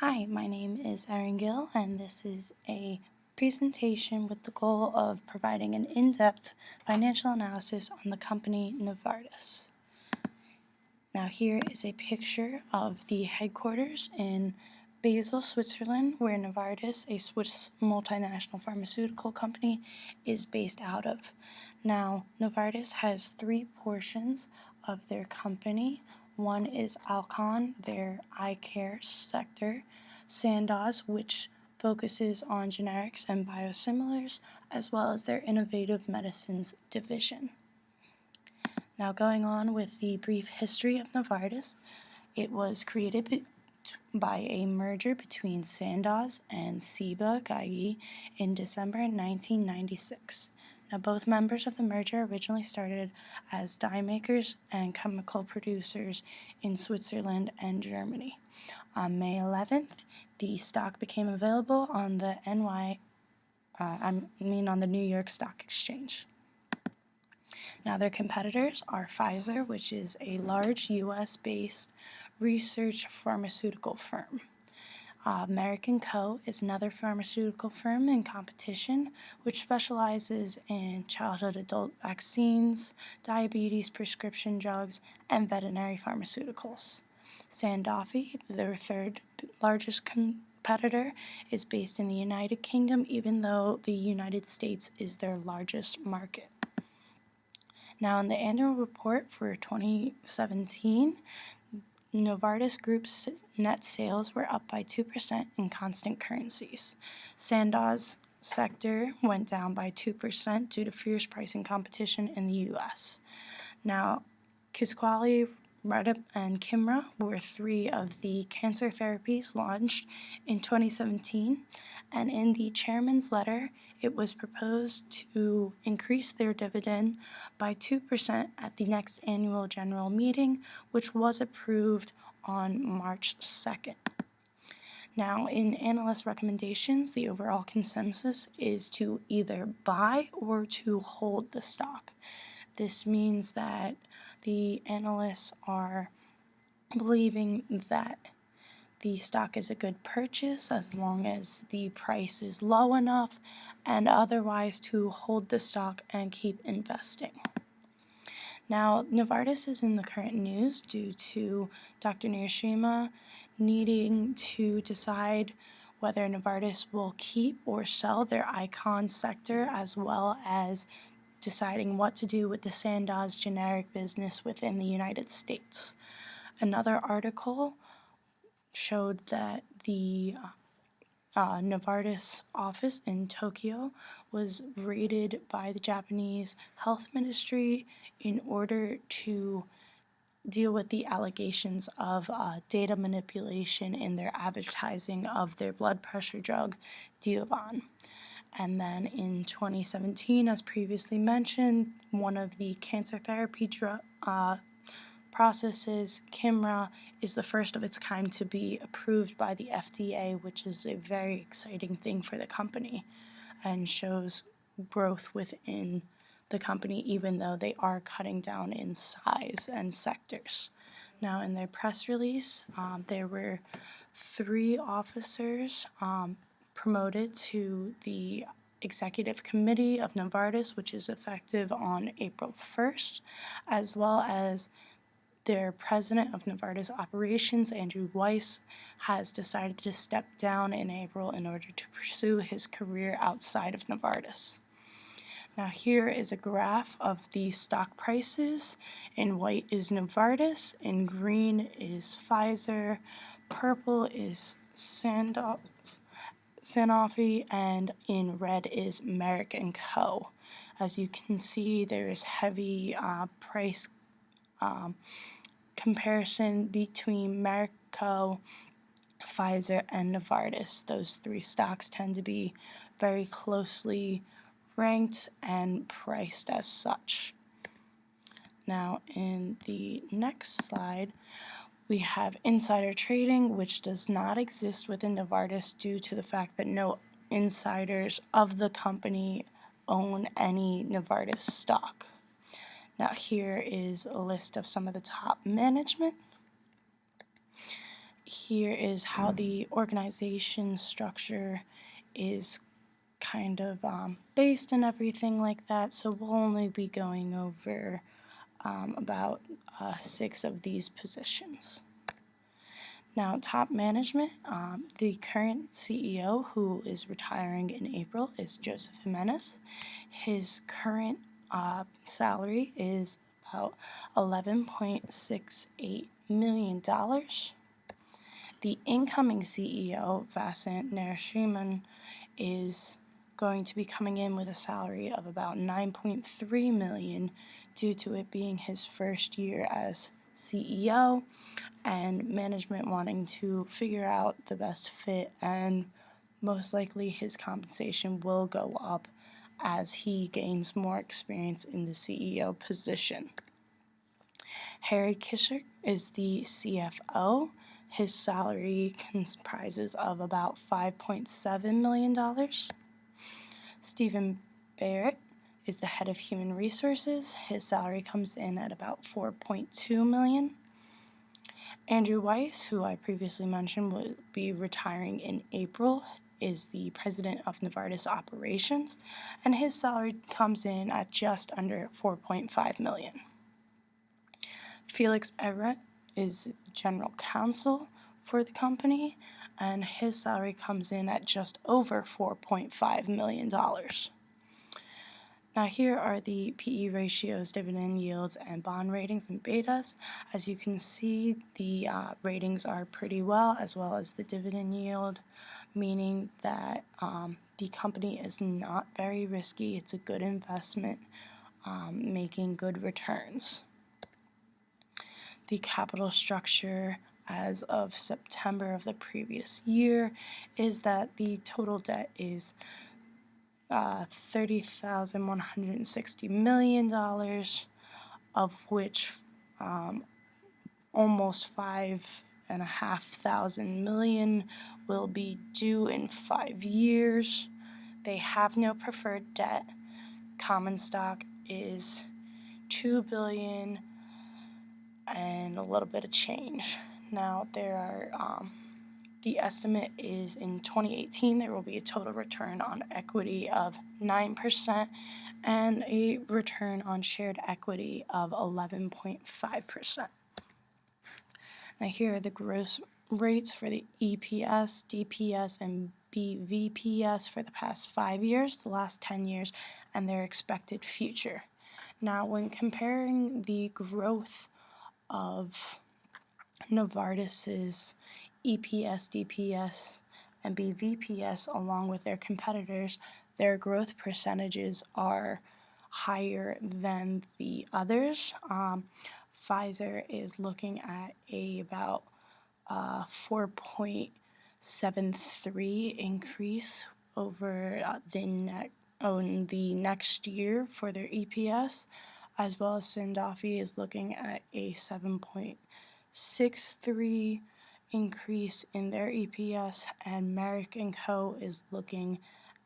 Hi, my name is Erin Gill, and this is a presentation with the goal of providing an in-depth financial analysis on the company Novartis. Now here is a picture of the headquarters in Basel, Switzerland, where Novartis, a Swiss multinational pharmaceutical company, is based out of. Now, Novartis has three portions of their company. One is Alcon, their eye care sector, Sandoz, which focuses on generics and biosimilars, as well as their innovative medicines division. Now, going on with the brief history of Novartis, it was created by a merger between Sandoz and Ciba Geigy in December 1996. Now, both members of the merger originally started as die makers and chemical producers in Switzerland and Germany. On May 11th, the stock became available on the on the New York Stock Exchange. Now, their competitors are Pfizer, which is a large U.S.-based research pharmaceutical firm. American Co. is another pharmaceutical firm in competition, which specializes in childhood adult vaccines, diabetes prescription drugs, and veterinary pharmaceuticals. Sanofi, their third largest competitor, is based in the United Kingdom, even though the United States is their largest market. Now, in the annual report for 2017, Novartis Group's net sales were up by 2% in constant currencies. Sandoz sector went down by 2% due to fierce pricing competition in the U.S. Now, Kisqali, Reddit, and Kimra were three of the cancer therapies launched in 2017, and in the chairman's letter, it was proposed to increase their dividend by 2% at the next annual general meeting, which was approved on March 2nd. Now, in analyst recommendations, the overall consensus is to either buy or to hold the stock. This means that the analysts are believing that the stock is a good purchase as long as the price is low enough, and otherwise to hold the stock and keep investing. Now, Novartis is in the current news due to Dr. Nishiyama needing to decide whether Novartis will keep or sell their Icon sector, as well as deciding what to do with the Sandoz generic business within the United States. Another article showed that the Novartis office in Tokyo was raided by the Japanese Health Ministry in order to deal with the allegations of data manipulation in their advertising of their blood pressure drug, Diovan. And then in 2017, as previously mentioned, one of the cancer therapy processes, Kimra, is the first of its kind to be approved by the FDA, which is a very exciting thing for the company and shows growth within the company, even though they are cutting down in size and sectors. Now, in their press release, there were 3 officers promoted to the Executive Committee of Novartis, which is effective on April 1st, as well as their president of Novartis Operations, Andrew Weiss, has decided to step down in April in order to pursue his career outside of Novartis. Now here is a graph of the stock prices. In white is Novartis, in green is Pfizer, purple is Sanofi, and in red is Merck & Co. As you can see, there is heavy price comparison between Merck & Co., Pfizer, and Novartis. Those 3 stocks tend to be very closely ranked and priced as such. Now, in the next slide, we have insider trading, which does not exist within Novartis due to the fact that no insiders of the company own any Novartis stock. Now, here is a list of some of the top management. here is how the organization structure is kind of based and everything like that. So we'll only be going over about 6 of these positions. Now, top management, the current CEO, who is retiring in April, is Joseph Jimenez. His current salary is about $11.68 million. The incoming CEO, Vasant Narasimhan, is going to be coming in with a salary of about $9.3 million due to it being his first year as CEO and management wanting to figure out the best fit, and most likely his compensation will go up as he gains more experience in the CEO position. Harry Kisher is the CFO. His salary comprises of about $5.7 million. Stephen Barrett is the head of human resources. His salary comes in at about $4.2 million. Andrew Weiss, who I previously mentioned will be retiring in April, is the president of Novartis Operations, and his salary comes in at just under $4.5 million. Felix Everett is general counsel for the company, and his salary comes in at just over $4.5 million. Now here are the PE ratios, dividend yields, and bond ratings and betas. As you can see, the ratings are pretty well as the dividend yield, meaning that the company is not very risky. It's a good investment, making good returns. The capital structure as of September of the previous year is that the total debt is $30,160 million, of which almost $5,500 million will be due in 5 years. They have no preferred debt. Common stock is $2 billion and a little bit of change. Now there are the estimate is in 2018 there will be a total return on equity of 9% and a return on shared equity of 11.5%. Now here are the gross rates for the EPS, DPS, and BVPS for the past 5 years, the last 10 years, and their expected future. Now when comparing the growth of Novartis's EPS, DPS, and BVPS along with their competitors, their growth percentages are higher than the others. Pfizer is looking at about 4.73 increase over the next year for their EPS, as well as Sanofi is looking at a 7.63 increase in their EPS, and Merck & Co. is looking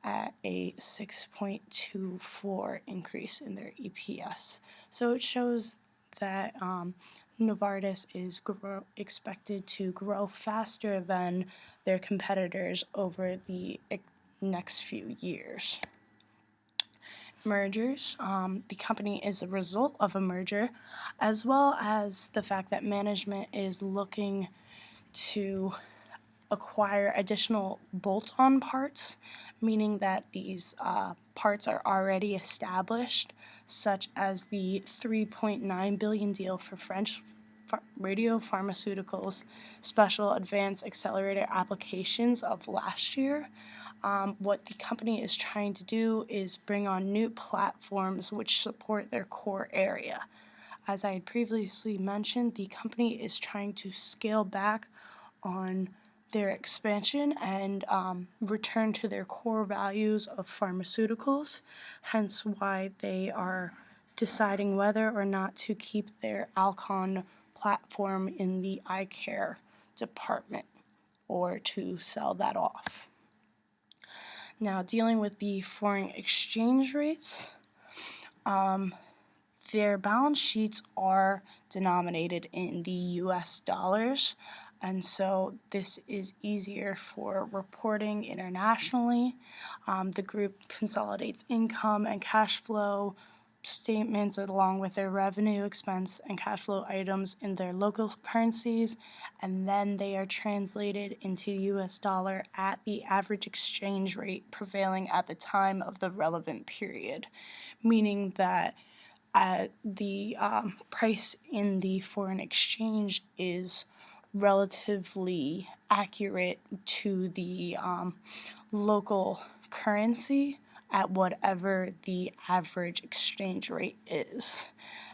at a 6.24 increase in their EPS. So it shows that Novartis is expected to grow faster than their competitors over the next few years. Mergers. The company is a result of a merger, as well as the fact that management is looking to acquire additional bolt-on parts, meaning that these parts are already established, such as the $3.9 billion deal for French radiopharmaceuticals special advanced accelerator applications of last year. What the company is trying to do is bring on new platforms which support their core area. As I had previously mentioned, the company is trying to scale back on their expansion and return to their core values of pharmaceuticals, hence why they are deciding whether or not to keep their Alcon platform in the eye care department or to sell that off. Now, dealing with the foreign exchange rates, their balance sheets are denominated in the US dollars. And so this is easier for reporting internationally. The group consolidates income and cash flow statements along with their revenue, expense, and cash flow items in their local currencies, and then they are translated into US dollar at the average exchange rate prevailing at the time of the relevant period, meaning that the price in the foreign exchange is relatively accurate to the local currency at whatever the average exchange rate is.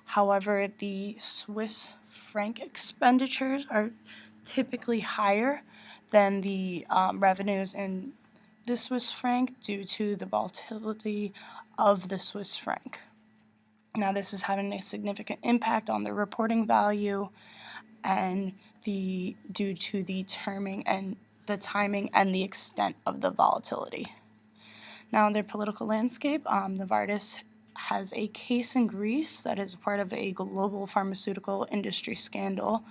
However, the Swiss franc expenditures are typically higher than the revenues in the Swiss franc due to the volatility of the Swiss franc. Now, this is having a significant impact on the reporting value and due to the timing and the extent of the volatility. Now, in their political landscape, Novartis has a case in Greece that is part of a global pharmaceutical industry scandal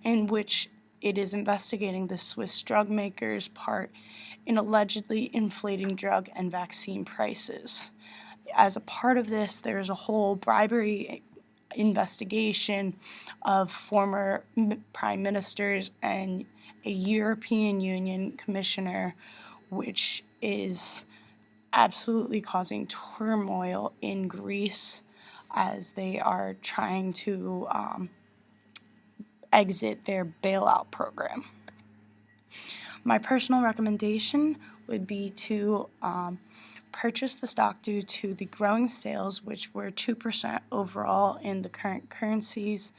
in which it is investigating the Swiss drug maker's part in allegedly inflating drug and vaccine prices. As a part of this, there's a whole bribery investigation of former prime ministers and a European Union commissioner, which is absolutely causing turmoil in Greece as they are trying to exit their bailout program. My personal recommendation would be to purchase the stock due to the growing sales, which were 2% overall in the current currencies,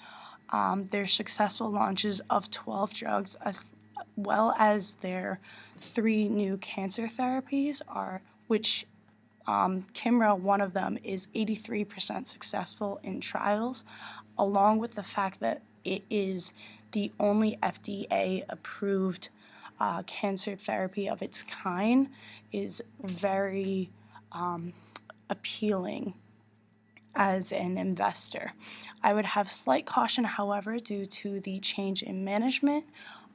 their successful launches of 12 drugs, as well as their 3 new cancer therapies, which Kimra, one of them, is 83% successful in trials, along with the fact that it is the only FDA-approved cancer therapy of its kind, is very appealing as an investor. I would have slight caution, however, due to the change in management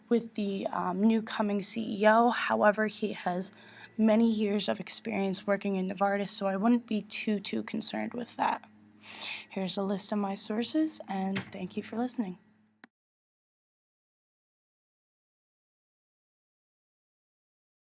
with the new coming CEO. However, he has many years of experience working in Novartis, so I wouldn't be too concerned with that. Here's a list of my sources, and thank you for listening.